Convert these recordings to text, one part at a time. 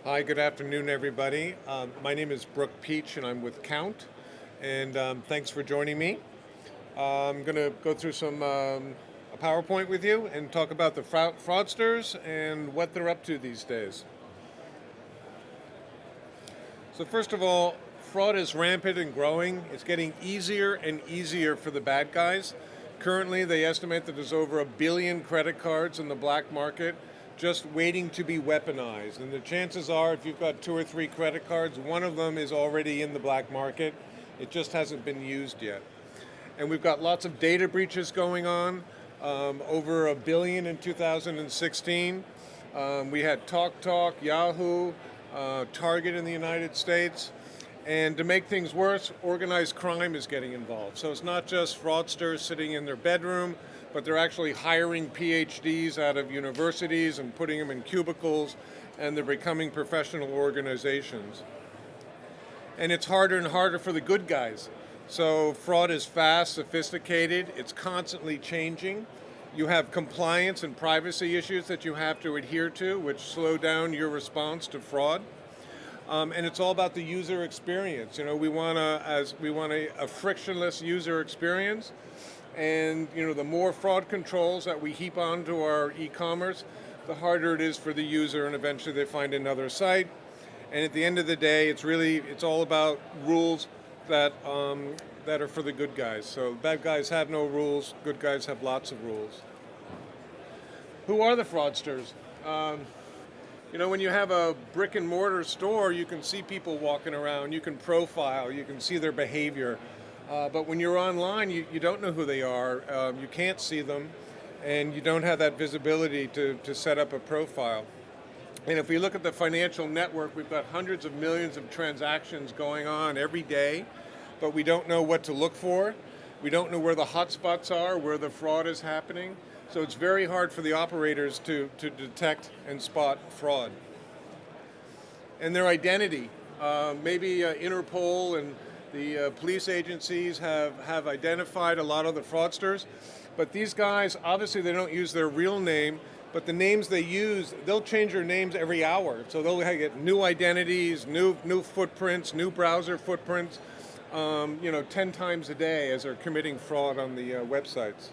Hi, good afternoon, everybody. My name is Brooke Pietsch, and I'm with Kount. And thanks for joining me. I'm going to go through some a PowerPoint with you and talk about the fraudsters and what they're up to these days. So first of all, fraud is rampant and growing. It's getting easier and easier for the bad guys. Currently, they estimate that there's over 1 billion credit cards in the black market just waiting to be weaponized. And the chances are, if you've got 2 or 3 credit cards, one of them is already in the black market. It just hasn't been used yet. And we've got lots of data breaches going on, over 1 billion in 2016. We had TalkTalk, Yahoo, Target in the United States. And to make things worse, organized crime is getting involved. So it's not just fraudsters sitting in their bedroom, but they're actually hiring PhDs out of universities and putting them in cubicles, and they're becoming professional organizations. And it's harder and harder for the good guys. So fraud is fast, sophisticated, it's constantly changing. You have compliance and privacy issues that you have to adhere to, which slow down your response to fraud. And it's all about the user experience. You know, we want a frictionless user experience. And the more fraud controls that we heap onto our e-commerce, the harder it is for the user, and eventually they find another site. And at the end of the day, it's all about rules that are for the good guys. So bad guys have no rules, good guys have lots of rules. Who are the fraudsters? When you have a brick and mortar store, you can see people walking around, you can profile, you can see their behavior. But when you're online, you don't know who they are, you can't see them, and you don't have that visibility to set up a profile. And if we look at the financial network, we've got hundreds of millions of transactions going on every day, but we don't know what to look for. We don't know where the hotspots are, where the fraud is happening. So it's very hard for the operators to detect and spot fraud. And their identity. Maybe Interpol and the police agencies have identified a lot of the fraudsters, but these guys, obviously they don't use their real name, but the names they use, they'll change their names every hour. So they'll get new identities, new footprints, new browser footprints, 10 times a day as they're committing fraud on the websites.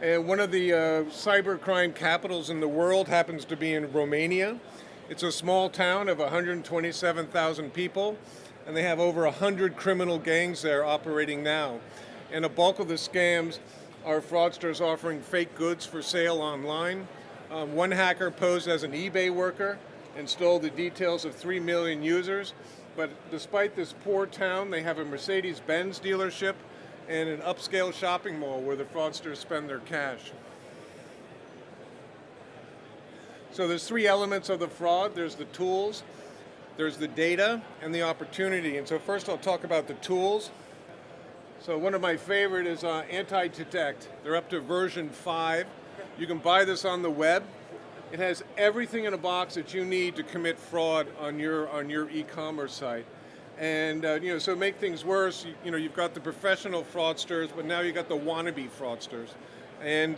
And one of the cybercrime capitals in the world happens to be in Romania. It's a small town of 127,000 people, and they have over 100 criminal gangs there operating now. And a bulk of the scams are fraudsters offering fake goods for sale online. One hacker posed as an eBay worker and stole the details of 3 million users. But despite this poor town, they have a Mercedes-Benz dealership and an upscale shopping mall where the fraudsters spend their cash. So there's 3 elements of the fraud. There's the tools, there's the data, and the opportunity. And so first I'll talk about the tools. So one of my favorite is Anti-Detect. They're up to version 5. You can buy this on the web. It has everything in a box that you need to commit fraud on your e-commerce site. And so to make things worse, you've got the professional fraudsters, but now you've got the wannabe fraudsters. And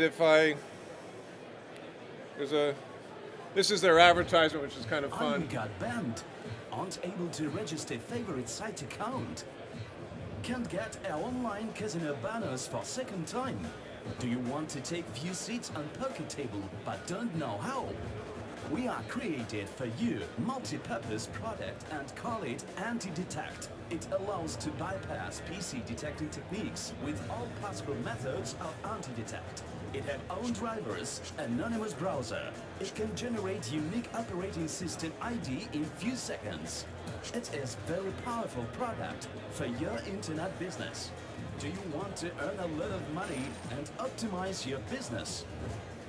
this is their advertisement, which is kind of fun. I got banned. Aren't able to register favorite site account. Can't get our online casino banners for second time. Do you want to take few seats on poker table but don't know how? We are created for you multi-purpose product and call it Anti-Detect. It allows to bypass PC detecting techniques with all possible methods of Anti-Detect. It has own drivers, anonymous browser. It can generate unique operating system ID in few seconds. It is very powerful product for your internet business. Do you want to earn a lot of money and optimize your business?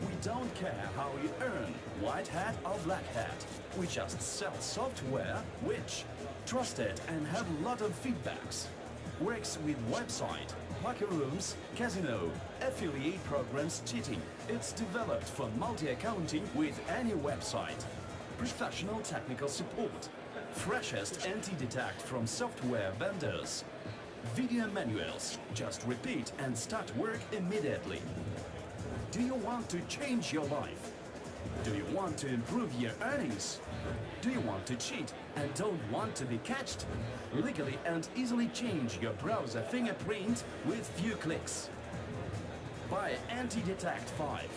We don't care how you earn, white hat or black hat. We just sell software which trusted and have a lot of feedbacks. Works with website, poker rooms, casino, affiliate programs, cheating. It's developed for multi-accounting with any website. Professional technical support. Freshest anti-detect from software vendors. Video manuals. Just repeat and start work immediately. Do you want to change your life? Do you want to improve your earnings? Do you want to cheat and don't want to be catched? Legally and easily change your browser fingerprint with few clicks. Buy Anti-Detect 5.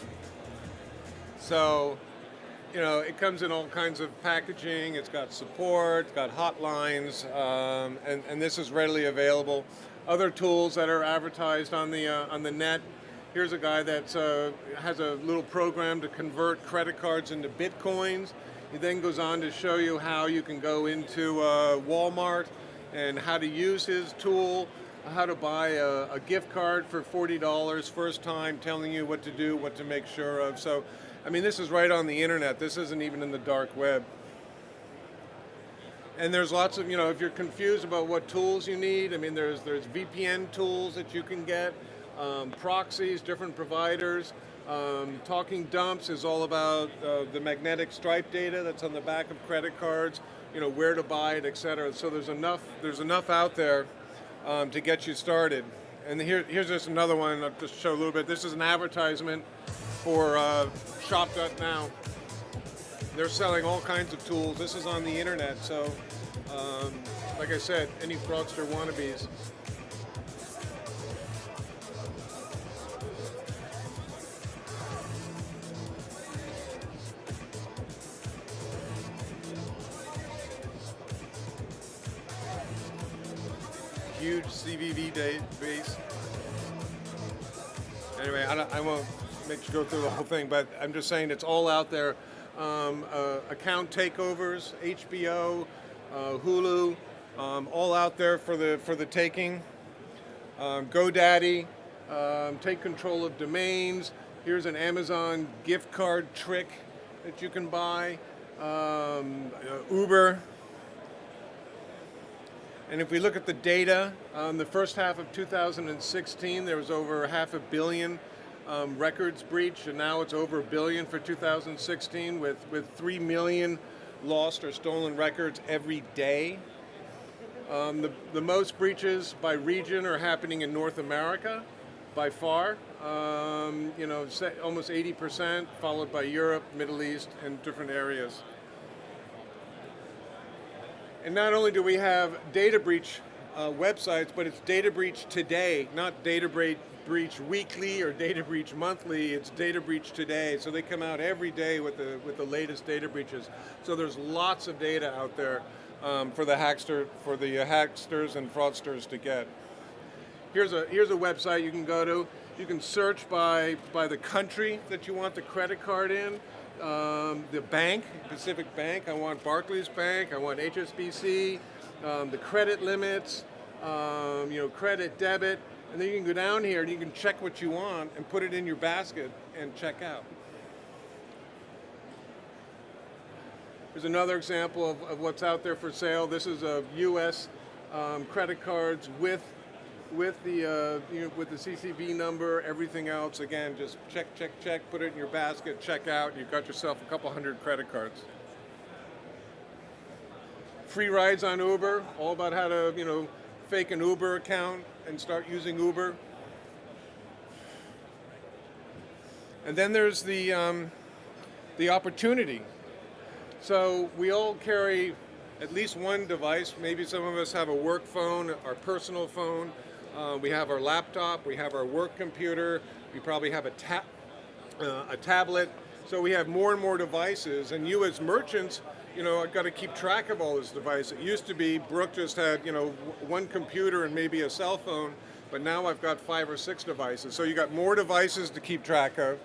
So, you know, it comes in all kinds of packaging. It's got support, it's got hotlines, and this is readily available. Other tools that are advertised on the net. Here's a guy that has a little program to convert credit cards into Bitcoins. He then goes on to show you how you can go into Walmart and how to use his tool, how to buy a gift card for $40 first time, telling you what to do, what to make sure of. So, I mean, this is right on the internet. This isn't even in the dark web. And there's lots of, you know, if you're confused about what tools you need, I mean, there's VPN tools that you can get, proxies, different providers. Talking Dumps is all about the magnetic stripe data that's on the back of credit cards, you know, where to buy it, et cetera. So there's enough out there to get you started. And here's just another one. I'll just show a little bit. This is an advertisement for Shop.now. They're selling all kinds of tools. This is on the internet, so like I said, any fraudster wannabes. Huge CVV database. Anyway, I won't make you go through the whole thing, but I'm just saying it's all out there. Account takeovers, HBO, Hulu, all out there for the taking. GoDaddy, take control of domains. Here's an Amazon gift card trick that you can buy. Uber. And if we look at the data, the first half of 2016, there was over 500 million records breached, and now it's over 1 billion for 2016, with 3 million lost or stolen records every day. The most breaches by region are happening in North America, by far. You know, almost 80%, followed by Europe, Middle East, and different areas. And not only do we have data breach websites, but it's data breach today, not data breach weekly or data breach monthly. It's data breach today. So they come out every day with the latest data breaches. So there's lots of data out there for the hacksters and fraudsters to get. Here's a website you can go to. You can search by the country that you want the credit card in. The bank, Pacific Bank, I want Barclays Bank, I want HSBC, the credit limits, you know, credit, debit, and then you can go down here and you can check what you want and put it in your basket and check out. Here's another example of what's out there for sale. This is a U.S. Credit cards with the with the CCV number, everything else. Again, just check, put it in your basket, check out, and you've got yourself a couple hundred credit cards. Free rides on Uber, all about how to, you know, fake an Uber account and start using Uber. And then there's the opportunity. So we all carry at least one device. Maybe some of us have a work phone, our personal phone. We have our laptop, we have our work computer, we probably have a tablet. So we have more and more devices, and you as merchants, you know, I've got to keep track of all this device. It used to be Brooke just had, you know, one computer and maybe a cell phone, but now I've got 5 or 6 devices. So you got more devices to keep track of,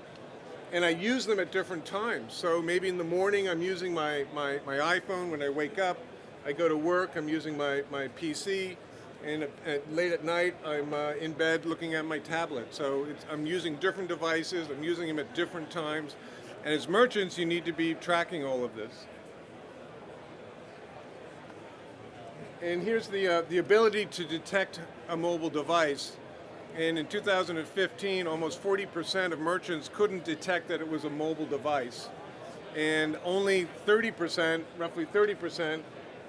and I use them at different times. So maybe in the morning I'm using my iPhone. When I wake up, I go to work, I'm using my PC. And late at night, I'm in bed looking at my tablet. So I'm using different devices, I'm using them at different times. And as merchants, you need to be tracking all of this. And here's the ability to detect a mobile device. And in 2015, almost 40% of merchants couldn't detect that it was a mobile device. And only 30%, roughly 30%,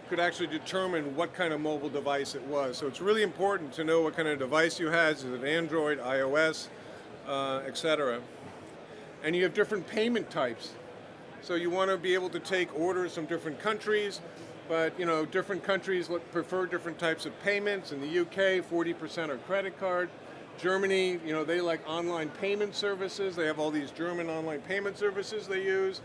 could actually determine what kind of mobile device it was. So it's really important to know what kind of device you have. Is it Android, iOS, etc. And you have different payment types. So you want to be able to take orders from different countries, but different countries prefer different types of payments. In the UK, 40% are credit card. Germany, they like online payment services. They have all these German online payment services they use.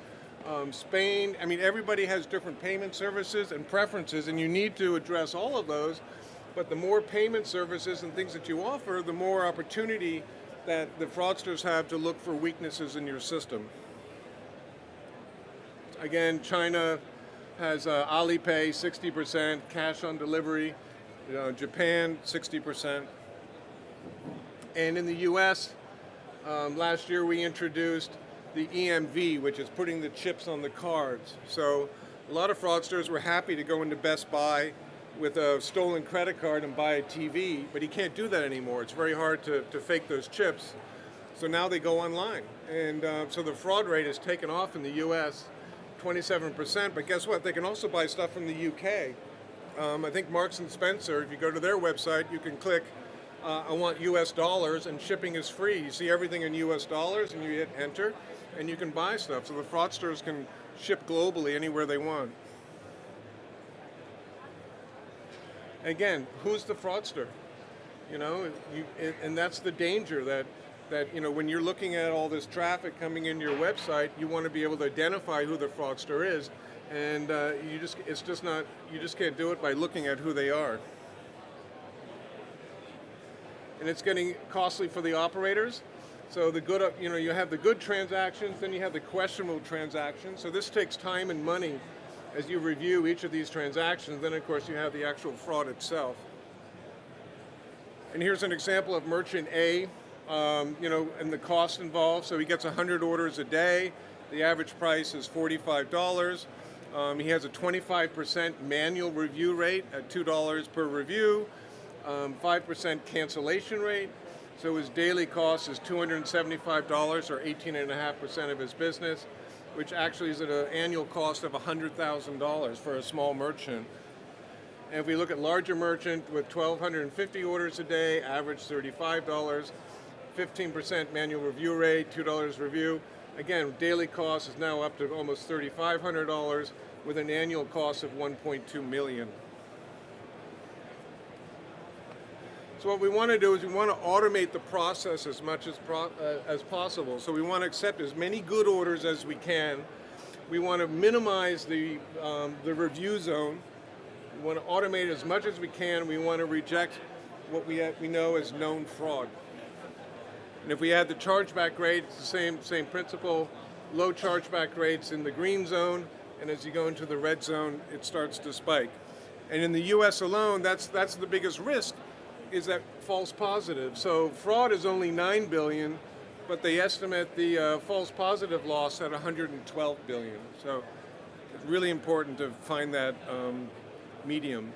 Spain, everybody has different payment services and preferences, and you need to address all of those. But the more payment services and things that you offer, the more opportunity that the fraudsters have to look for weaknesses in your system. Again, China has Alipay, 60%, cash on delivery. Japan, 60%. And in the US, last year we introduced the EMV, which is putting the chips on the cards. So a lot of fraudsters were happy to go into Best Buy with a stolen credit card and buy a TV, but he can't do that anymore. It's very hard to fake those chips. So now they go online. And so the fraud rate has taken off in the US, 27%, but guess what? They can also buy stuff from the UK. I think Marks and Spencer, if you go to their website, you can click, I want US dollars, and shipping is free. You see everything in US dollars, and you hit enter, and you can buy stuff. So the fraudsters can ship globally anywhere they want. Again, who's the fraudster? And that's the danger that when you're looking at all this traffic coming into your website, you want to be able to identify who the fraudster is, and you just can't do it by looking at who they are. And it's getting costly for the operators. So you have the good transactions, then you have the questionable transactions. So this takes time and money as you review each of these transactions. Then of course you have the actual fraud itself. And here's an example of merchant A, and the cost involved. So he gets 100 orders a day. The average price is $45. He has a 25% manual review rate at $2 per review, 5% cancellation rate. So his daily cost is $275, or 18.5% of his business, which actually is at an annual cost of $100,000 for a small merchant. And if we look at larger merchant with 1,250 orders a day, average $35, 15% manual review rate, $2 review. Again, daily cost is now up to almost $3,500 with an annual cost of $1.2 million. So what we want to do is we want to automate the process as much as possible. So we want to accept as many good orders as we can. We want to minimize the review zone. We want to automate as much as we can. We want to reject what we know as known fraud. And if we add the chargeback rate, it's the same principle. Low chargeback rates in the green zone, and as you go into the red zone, it starts to spike. And in the US alone, that's the biggest risk, is that false positive. So fraud is only $9 billion, but they estimate the false positive loss at $112 billion. So it's really important to find that medium.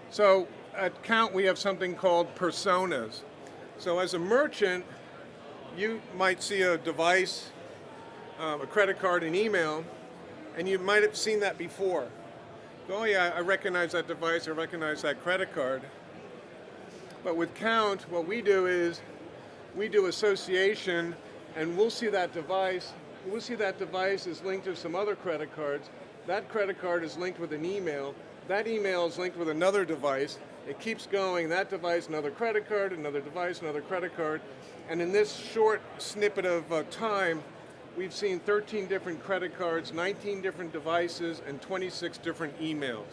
So at Kount, we have something called personas. So as a merchant, you might see a device, a credit card, an email, and you might have seen that before. Oh yeah, I recognize that device, I recognize that credit card. But with Kount, what we do is we do association, and we'll see that device is linked to some other credit cards. That credit card is linked with an email. That email is linked with another device. It keeps going, that device, another credit card, another device, another credit card. And in this short snippet of time, we've seen 13 different credit cards, 19 different devices, and 26 different emails.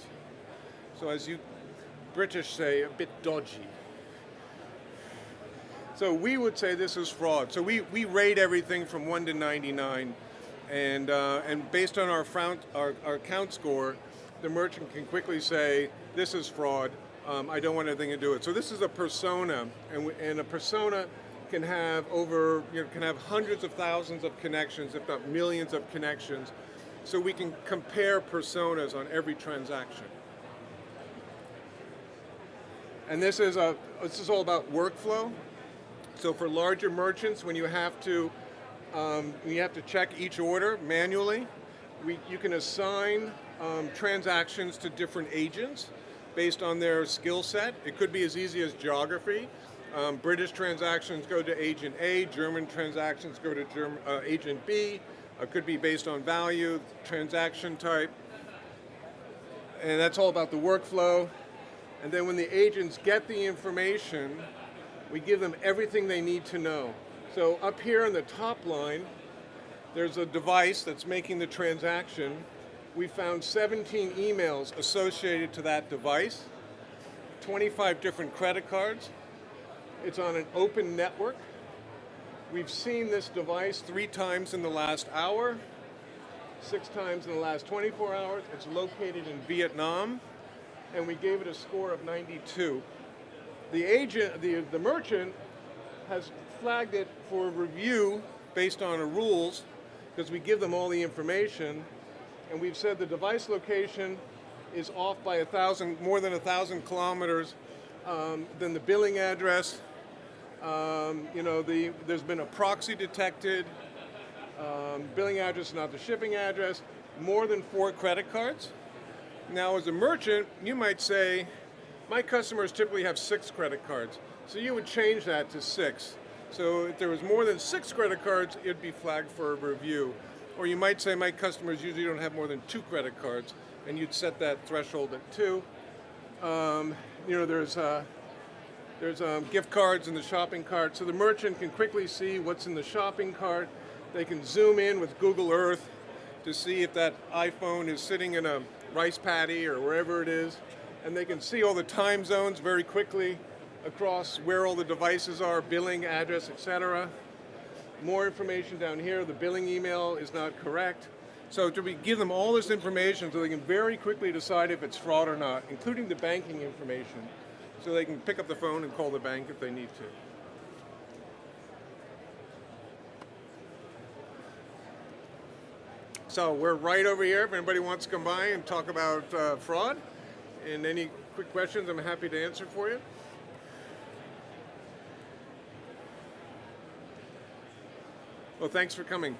So as you British say, a bit dodgy. So we would say this is fraud. So we rate everything from 1 to 99, and based on our Kount score, the merchant can quickly say, this is fraud, I don't want anything to do with it. So this is a persona, and a persona can have hundreds of thousands of connections, if not millions of connections. So we can compare personas on every transaction. And this is all about workflow. So for larger merchants, when you have to check each order manually, you can assign transactions to different agents based on their skill set. It could be as easy as geography. British transactions go to agent A, German transactions go to agent B. Could be based on value, transaction type. And that's all about the workflow. And then when the agents get the information, we give them everything they need to know. So up here in the top line, there's a device that's making the transaction. We found 17 emails associated to that device, 25 different credit cards. It's on an open network. We've seen this device 3 times in the last hour, 6 times in the last 24 hours. It's located in Vietnam, and we gave it a score of 92. The merchant has flagged it for review based on the rules, because we give them all the information, and we've said the device location is off by more than 1,000 kilometers than the billing address. There's been a proxy detected, billing address, not the shipping address, more than 4 credit cards. Now, as a merchant, you might say, my customers typically have 6 credit cards, so you would change that to 6. So if there was more than 6 credit cards, it'd be flagged for a review. Or you might say, my customers usually don't have more than 2 credit cards, and you'd set that threshold at 2. There's gift cards in the shopping cart, so the merchant can quickly see what's in the shopping cart. They can zoom in with Google Earth to see if that iPhone is sitting in a rice paddy or wherever it is, and they can see all the time zones very quickly across where all the devices are, billing, address, etc. More information down here, the billing email is not correct. So we give them all this information so they can very quickly decide if it's fraud or not, including the banking information, so they can pick up the phone and call the bank if they need to. So we're right over here if anybody wants to come by and talk about fraud. And any quick questions, I'm happy to answer for you. Well, thanks for coming.